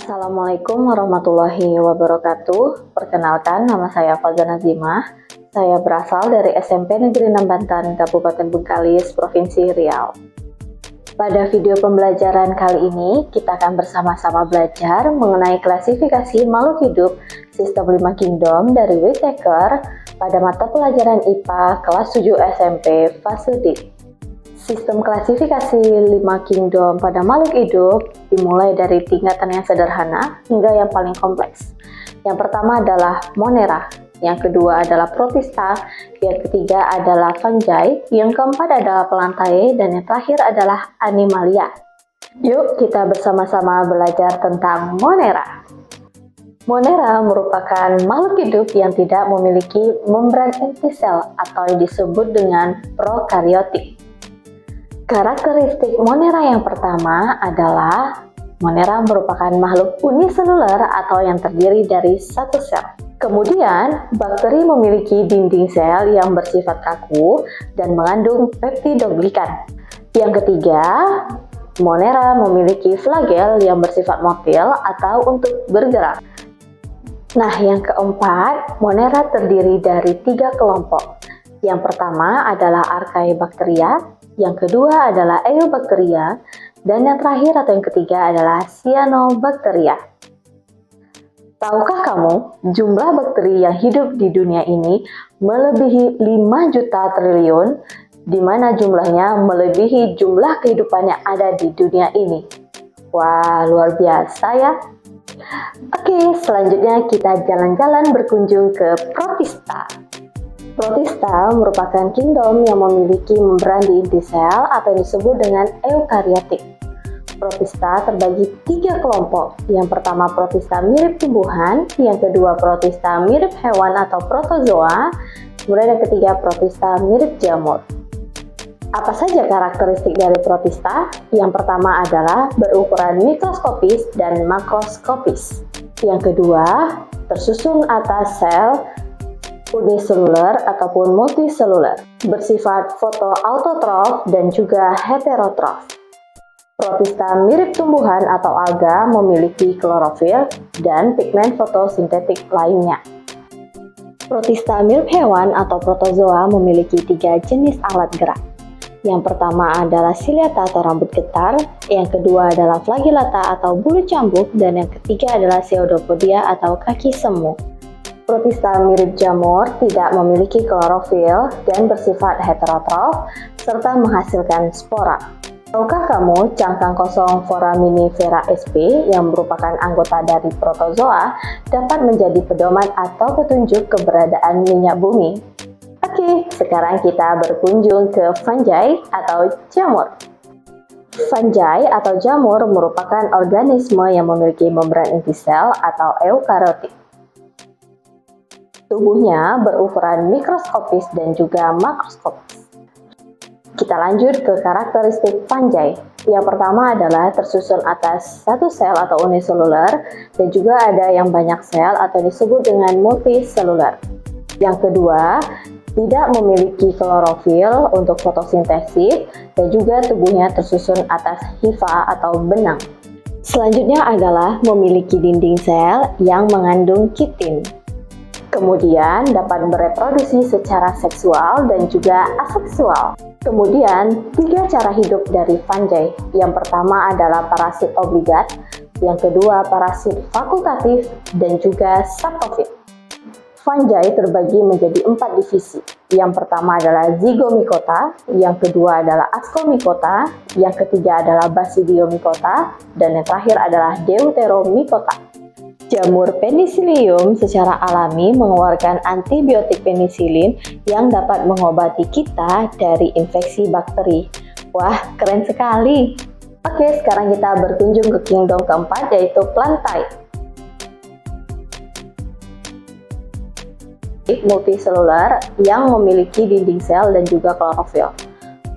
Assalamualaikum warahmatullahi wabarakatuh. Perkenalkan, nama saya Fazla Nazimah. Saya berasal dari SMP Negeri 6 Banten, Kabupaten Bengkalis, Provinsi Riau. Pada video pembelajaran kali ini, kita akan bersama-sama belajar mengenai klasifikasi makhluk hidup Sistem 5 Kingdom dari Whittaker pada mata pelajaran IPA kelas 7 SMP fase D. Sistem klasifikasi 5 kingdom pada makhluk hidup dimulai dari tingkatan yang sederhana hingga yang paling kompleks. Yang pertama adalah Monera, yang kedua adalah Protista, yang ketiga adalah Fungi, yang keempat adalah Plantae, dan yang terakhir adalah Animalia. Yuk kita bersama-sama belajar tentang Monera. Monera merupakan makhluk hidup yang tidak memiliki membran inti sel atau disebut dengan prokaryotik. Karakteristik Monera yang pertama adalah Monera merupakan makhluk uniseluler atau yang terdiri dari satu sel. Kemudian, bakteri memiliki dinding sel yang bersifat kaku dan mengandung peptidoglikan. Yang ketiga, Monera memiliki flagel yang bersifat motil atau untuk bergerak. Nah, yang keempat, Monera terdiri dari 3 kelompok. Yang pertama adalah Archaebacteria, yang kedua adalah Eubacteria, dan yang terakhir atau yang ketiga adalah Cyanobacteria. Tahukah kamu, jumlah bakteri yang hidup di dunia ini melebihi 5 juta triliun, di mana jumlahnya melebihi jumlah kehidupan yang ada di dunia ini. Wah, luar biasa ya. Oke, selanjutnya kita jalan-jalan berkunjung ke Protista. Protista merupakan kingdom yang memiliki membran di inti sel atau disebut dengan eukariotik. Protista terbagi 3 kelompok. Yang pertama protista mirip tumbuhan, yang kedua protista mirip hewan atau protozoa, kemudian yang ketiga protista mirip jamur. Apa saja karakteristik dari protista? Yang pertama adalah berukuran mikroskopis dan makroskopis. Yang kedua, tersusun atas sel uniseluler ataupun multiseluler, bersifat fotoautotrof dan juga heterotrof. Protista mirip tumbuhan atau alga memiliki klorofil dan pigmen fotosintetik lainnya. Protista mirip hewan atau protozoa memiliki 3 jenis alat gerak. Yang pertama adalah ciliata atau rambut getar, yang kedua adalah flagellata atau bulu cambuk, dan yang ketiga adalah pseudopodia atau kaki semu. Protista mirip jamur tidak memiliki klorofil dan bersifat heterotrof serta menghasilkan spora. Tahukah kamu cangkang kosong Foraminifera sp yang merupakan anggota dari protozoa dapat menjadi pedoman atau petunjuk keberadaan minyak bumi? Oke, sekarang kita berkunjung ke fungi atau jamur. Fungi atau jamur merupakan organisme yang memiliki membran inti sel atau eukariotik. Tubuhnya berukuran mikroskopis dan juga makroskopis. Kita lanjut ke karakteristik fungi. Yang pertama adalah tersusun atas satu sel atau uniseluler, dan juga ada yang banyak sel atau disebut dengan multiseluler. Yang kedua, tidak memiliki klorofil untuk fotosintesis, dan juga tubuhnya tersusun atas hifa atau benang. Selanjutnya adalah memiliki dinding sel yang mengandung kitin. Kemudian dapat bereproduksi secara seksual dan juga aseksual. Kemudian 3 cara hidup dari fungi. Yang pertama adalah parasit obligat, yang kedua parasit fakultatif, dan juga saprofit. Fungi terbagi menjadi 4 divisi. Yang pertama adalah zygomicota, yang kedua adalah ascomycota, yang ketiga adalah basidiomycota, dan yang terakhir adalah deuteromycota. Jamur penicillium secara alami mengeluarkan antibiotik penisilin yang dapat mengobati kita dari infeksi bakteri. Wah, keren sekali! Oke, sekarang kita berkunjung ke kingdom keempat, yaitu Plantae. Multiseluler yang memiliki dinding sel dan juga klorofil.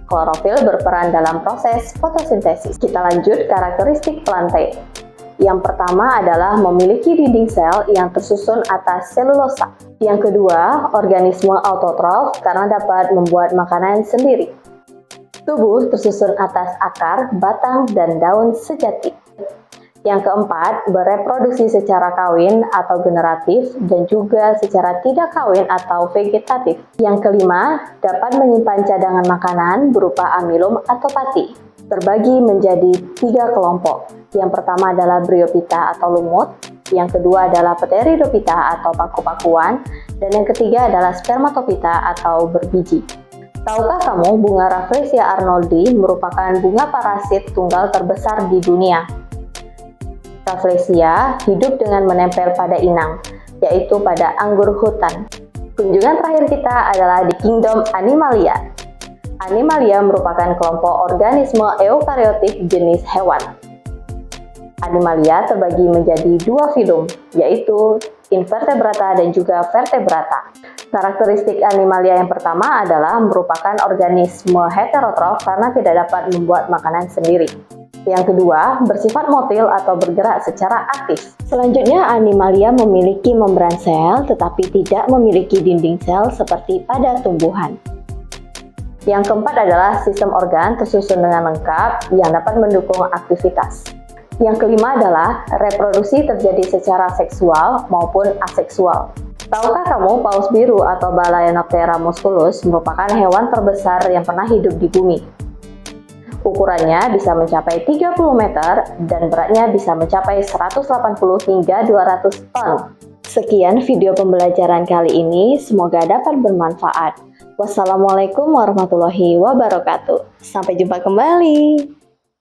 Klorofil berperan dalam proses fotosintesis. Kita lanjut karakteristik Plantae. Yang pertama adalah memiliki dinding sel yang tersusun atas selulosa. Yang kedua, organisme autotrof karena dapat membuat makanan sendiri. Tubuh tersusun atas akar, batang, dan daun sejati. Yang keempat, bereproduksi secara kawin atau generatif dan juga secara tidak kawin atau vegetatif. Yang kelima, dapat menyimpan cadangan makanan berupa amilum atau pati. Terbagi menjadi 3 kelompok. Yang pertama adalah Bryophyta atau lumut, yang kedua adalah Pteridophyta atau paku-pakuan, dan yang ketiga adalah Spermatophyta atau berbiji. Tahukah kamu bunga Rafflesia arnoldi merupakan bunga parasit tunggal terbesar di dunia? Rafflesia hidup dengan menempel pada inang, yaitu pada anggur hutan. Kunjungan terakhir kita adalah di Kingdom Animalia. Animalia merupakan kelompok organisme eukariotik jenis hewan. Animalia terbagi menjadi 2 filum, yaitu Invertebrata dan juga Vertebrata. Karakteristik Animalia yang pertama adalah merupakan organisme heterotrof karena tidak dapat membuat makanan sendiri. Yang kedua, bersifat motil atau bergerak secara aktif. Selanjutnya, Animalia memiliki membran sel tetapi tidak memiliki dinding sel seperti pada tumbuhan. Yang keempat adalah sistem organ tersusun dengan lengkap yang dapat mendukung aktivitas. Yang kelima adalah reproduksi terjadi secara seksual maupun aseksual. Tahukah kamu paus biru atau Balaenoptera musculus merupakan hewan terbesar yang pernah hidup di bumi? Ukurannya bisa mencapai 30 meter dan beratnya bisa mencapai 180 hingga 200 ton. Sekian video pembelajaran kali ini, semoga dapat bermanfaat. Wassalamualaikum warahmatullahi wabarakatuh. Sampai jumpa kembali.